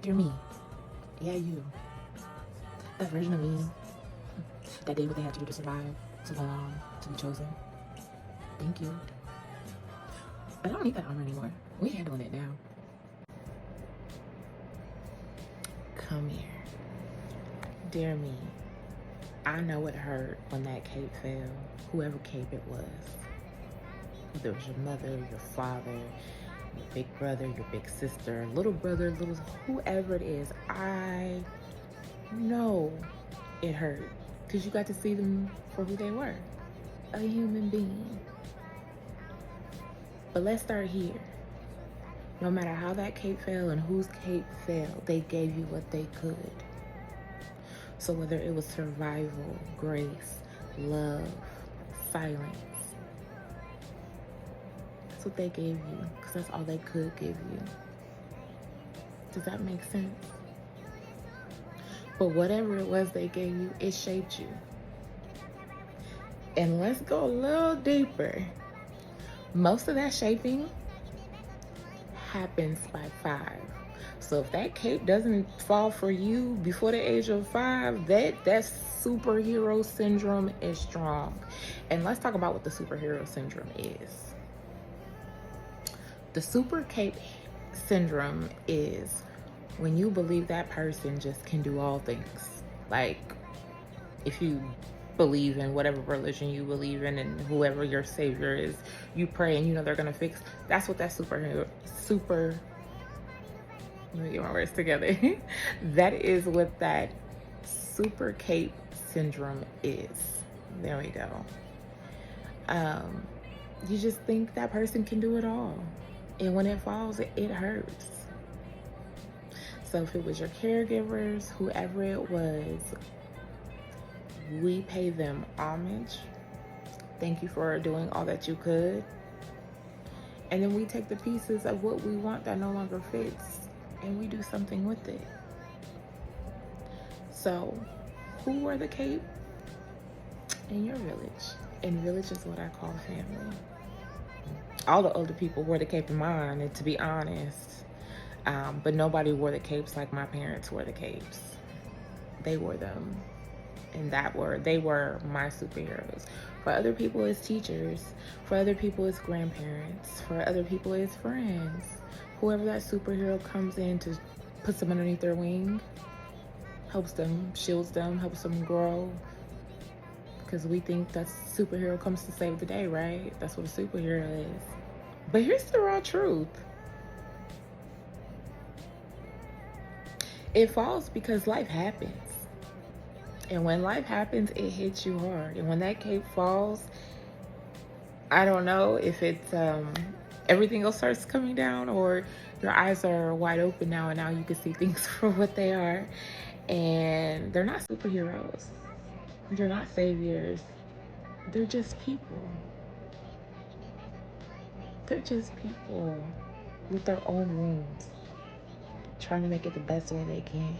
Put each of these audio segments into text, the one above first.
Dear me. Yeah, you. That version of me that did what they had to do to survive, to belong, to be chosen. Thank you. But I don't need that armor anymore. We handling it now. Come here. Dear me. I know it hurt when that cape fell. Whoever cape it was. Whether it was your mother, your father, your big brother, your big sister, little brother, whoever it is. I know it hurt because you got to see them for who they were, a human being. But let's start here. No matter how that cape fell and whose cape fell, they gave you what they could. So whether it was survival, grace, love, silence, that's what they gave you, because that's all they could give you. Does that make sense? But whatever it was they gave you, it shaped you. And let's go a little deeper. Most of that shaping happens by 5. So if that cape doesn't fall for you before the age of 5, that superhero syndrome is strong. And let's talk about what the superhero syndrome is. The super cape syndrome is when you believe that person just can do all things. Like, if you believe in whatever religion you believe in and whoever your savior is, you pray and you know they're gonna fix. That's what that let me get my words together. That is what that super cape syndrome is. There we go. You just think that person can do it all. And when it falls, it hurts. So if it was your caregivers, whoever it was, we pay them homage. Thank you for doing all that you could. And then we take the pieces of what we want that no longer fits and we do something with it. So who wore the cape? In your village. And village is what I call family. All the older people wore the cape in mine, and to be honest, but nobody wore the capes like my parents wore the capes. They wore them. And they were my superheroes. For other people, it's teachers. For other people, it's grandparents. For other people, it's friends. Whoever that superhero comes in to put them underneath their wing, helps them, shields them, helps them grow. Because we think that superhero comes to save the day, right? That's what a superhero is. But here's the raw truth. It falls because life happens. And when life happens, it hits you hard. And when that cape falls, I don't know if it's everything else starts coming down or your eyes are wide open now and now you can see things for what they are. And they're not superheroes. They're not saviors. They're just people. They're just people with their own wounds, trying to make it the best way they can.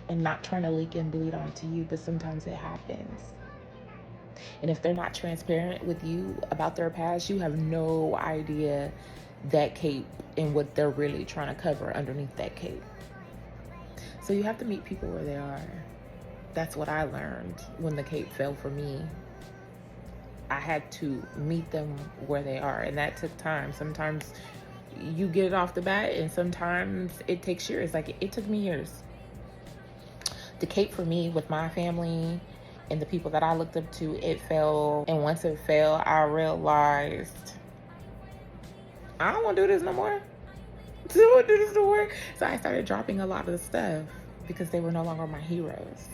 And not trying to leak and bleed onto you, but sometimes it happens. And if they're not transparent with you about their past, you have no idea that cape and what they're really trying to cover underneath that cape. So you have to meet people where they are. That's what I learned when the cape fell for me. I had to meet them where they are, and that took time. Sometimes you get it off the bat, and sometimes it takes years. Like, it took me years. The cape for me with my family and the people that I looked up to, it fell. And once it fell, I realized I don't want to do this no more. I don't want to do this no more. So I started dropping a lot of the stuff because they were no longer my heroes.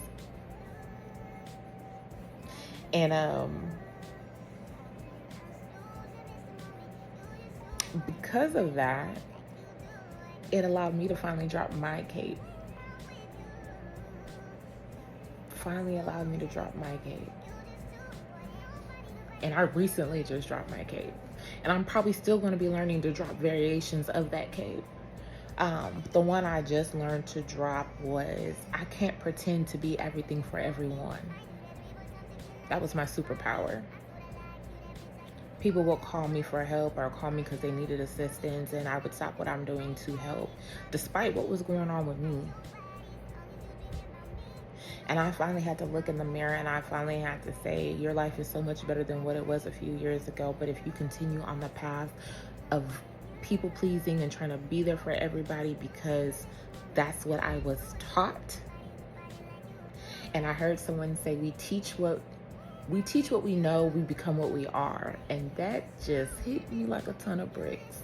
And because of that, it allowed me to finally drop my cape. Finally allowed me to drop my cape. And I recently just dropped my cape. And I'm probably still going to be learning to drop variations of that cape. The one I just learned to drop was, I can't pretend to be everything for everyone. That was my superpower. people would call me for help or call me because they needed assistance, and I would stop what I'm doing to help, despite what was going on with me. And I finally had to look in the mirror, and I finally had to say, your life is so much better than what it was a few years ago. But if you continue on the path of people pleasing and trying to be there for everybody because that's what I was taught. And I heard someone say, we teach what we know, we become what we are. And that just hit me like a ton of bricks.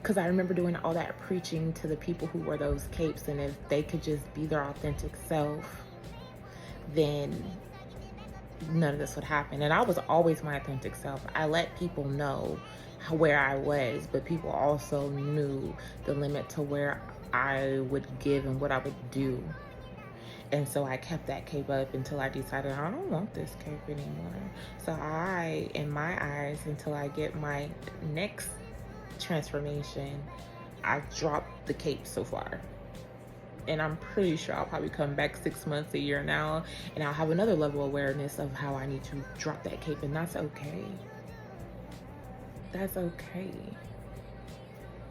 Because I remember doing all that preaching to the people who wore those capes, and if they could just be their authentic self, then none of this would happen. And I was always my authentic self. I let people know where I was, but people also knew the limit to where I would give and what I would do. And so I kept that cape up until I decided I don't want this cape anymore. So in my eyes, until I get my next transformation, I've dropped the cape so far. And I'm pretty sure I'll probably come back 6 months, a year now, and I'll have another level of awareness of how I need to drop that cape, and that's okay. That's okay.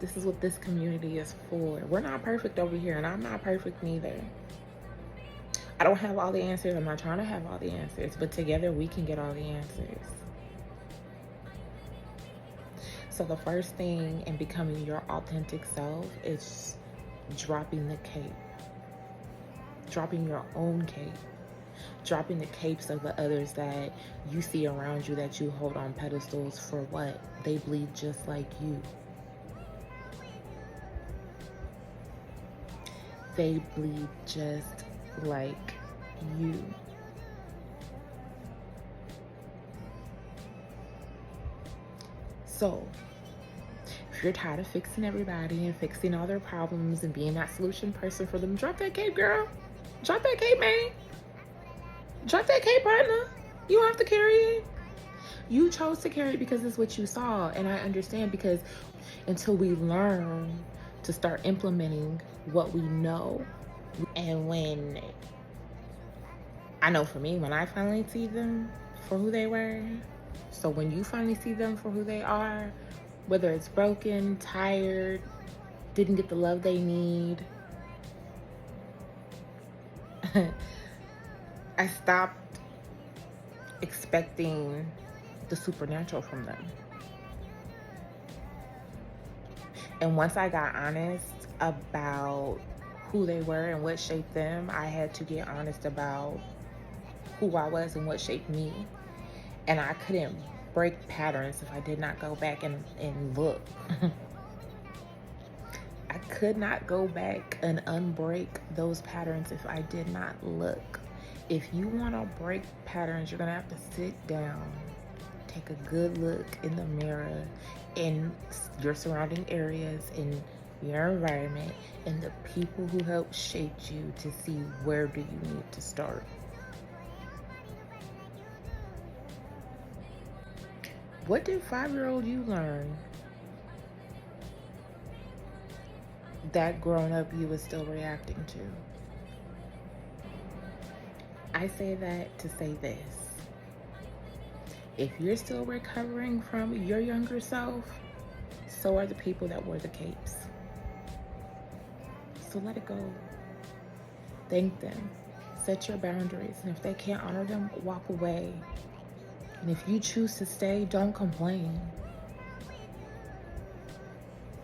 This is what this community is for. We're not perfect over here, and I'm not perfect neither. I don't have all the answers. I'm not trying to have all the answers, but together we can get all the answers. So the first thing in becoming your authentic self is dropping the cape. Dropping your own cape. Dropping the capes of the others that you see around you that you hold on pedestals for what? They bleed just like you. They bleed just like you. So, if you're tired of fixing everybody and fixing all their problems and being that solution person for them, drop that cape, girl. Drop that cape, man. Drop that cape, partner. You don't have to carry it. You chose to carry it because it's what you saw. And I understand, because until we learn to start implementing what we know, and when, I know for me, when I finally see them for who they were, so when you finally see them for who they are, whether it's broken, tired, didn't get the love they need, I stopped expecting the supernatural from them. And once I got honest about who they were and what shaped them, I had to get honest about who I was and what shaped me. And I couldn't break patterns if I did not go back and look. I could not go back and unbreak those patterns if I did not look. If you want to break patterns, you're going to have to sit down, take a good look in the mirror, in your surrounding areas, in your environment, and the people who helped shape you, to see where do you need to start. What did 5-year-old you learn that grown-up you was still reacting to? I say that to say this. If you're still recovering from your younger self, so are the people that wore the capes. So let it go. Thank them. Set your boundaries. And if they can't honor them, walk away. And if you choose to stay, don't complain.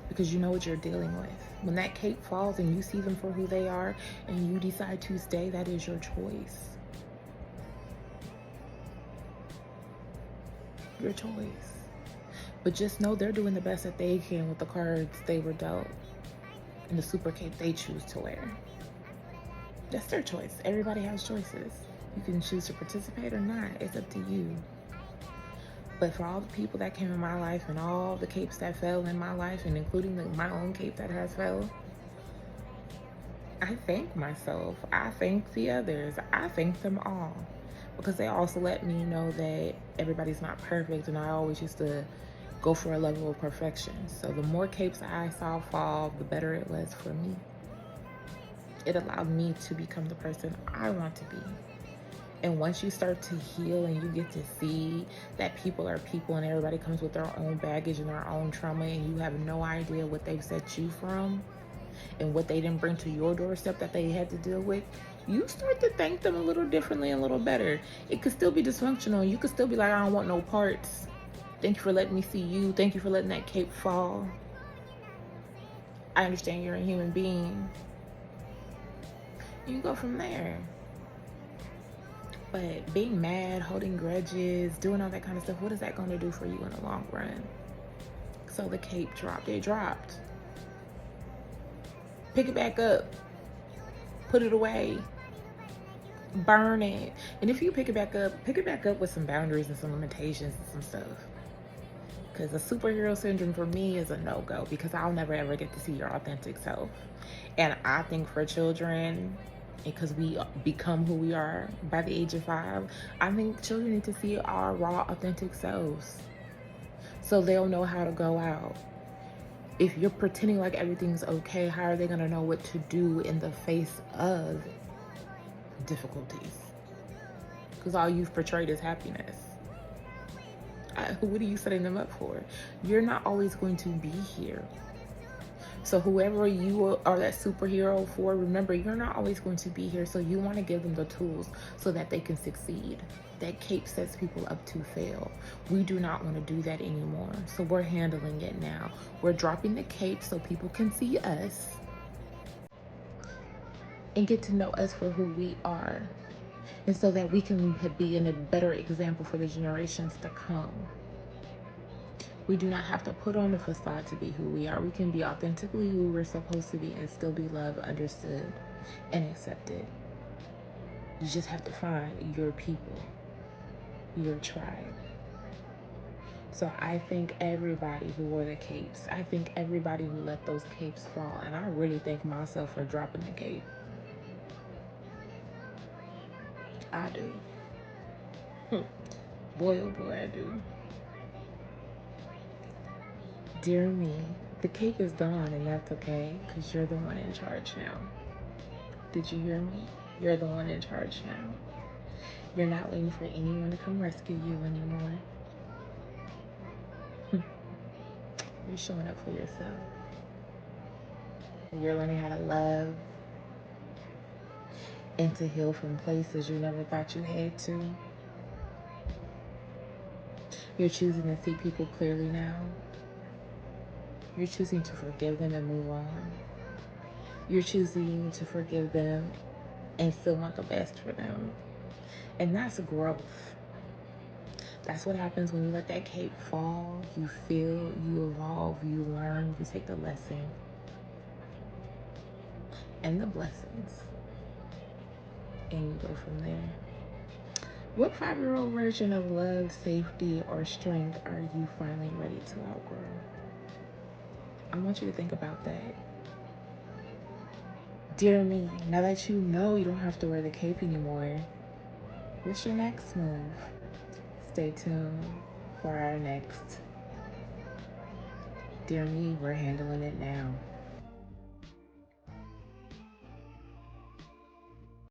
Because you know what you're dealing with. When that cape falls and you see them for who they are and you decide to stay, that is your choice. Your choice. But just know they're doing the best that they can with the cards they were dealt and the super cape they choose to wear. That's their choice. Everybody has choices. You can choose to participate or not. It's up to you. But for all the people that came in my life and all the capes that fell in my life, and including my own cape that has fell, I thank myself. I thank the others. I thank them all. Because they also let me know that everybody's not perfect, and I always used to go for a level of perfection. So the more capes I saw fall, the better it was for me. It allowed me to become the person I want to be. And once you start to heal and you get to see that people are people and everybody comes with their own baggage and their own trauma, and you have no idea what they've set you from and what they didn't bring to your doorstep that they had to deal with, you start to thank them a little differently and a little better. It could still be dysfunctional. You could still be like, I don't want no parts. Thank you for letting me see you. Thank you for letting that cape fall. I understand you're a human being. You go from there. But being mad, holding grudges, doing all that kind of stuff, what is that going to do for you in the long run? So the cape dropped. It dropped. Pick it back up. Put it away. Burn it. And if you pick it back up with some boundaries and some limitations and some stuff. Because the superhero syndrome for me is a no-go, because I'll never ever get to see your authentic self. And I think for children, because we become who we are by the age of 5, I think children need to see our raw, authentic selves so they'll know how to go out. If you're pretending like everything's okay, how are they going to know what to do in the face of difficulties? Because all you've portrayed is happiness. What are you setting them up for? You're not always going to be here. So whoever you are that superhero for, remember, you're not always going to be here. So you want to give them the tools so that they can succeed. That cape sets people up to fail. We do not want to do that anymore. So we're handling it now. We're dropping the cape so people can see us and get to know us for who we are. And so that we can be a better example for the generations to come. We do not have to put on the facade to be who we are. We can be authentically who we're supposed to be and still be loved, understood, and accepted. You just have to find your people, your tribe. So I thank everybody who wore the capes. I thank everybody who let those capes fall. And I really thank myself for dropping the cape. I do. Boy, oh boy, I do. Dear me, the cake is gone, and that's okay, because you're the one in charge now. Did you hear me? You're the one in charge now. You're not waiting for anyone to come rescue you anymore. You're showing up for yourself. You're learning how to love and to heal from places you never thought you had to. You're choosing to see people clearly now. You're choosing to forgive them and move on. You're choosing to forgive them and still want the best for them. And that's growth. That's what happens when you let that cape fall. You feel, you evolve, you learn, you take the lesson and the blessings, and you go from there. What 5-year-old version of love, safety, or strength are you finally ready to outgrow? I want you to think about that. Dear me, now that you know you don't have to wear the cape anymore, what's your next move? Stay tuned for our next. Dear me, we're handling it now.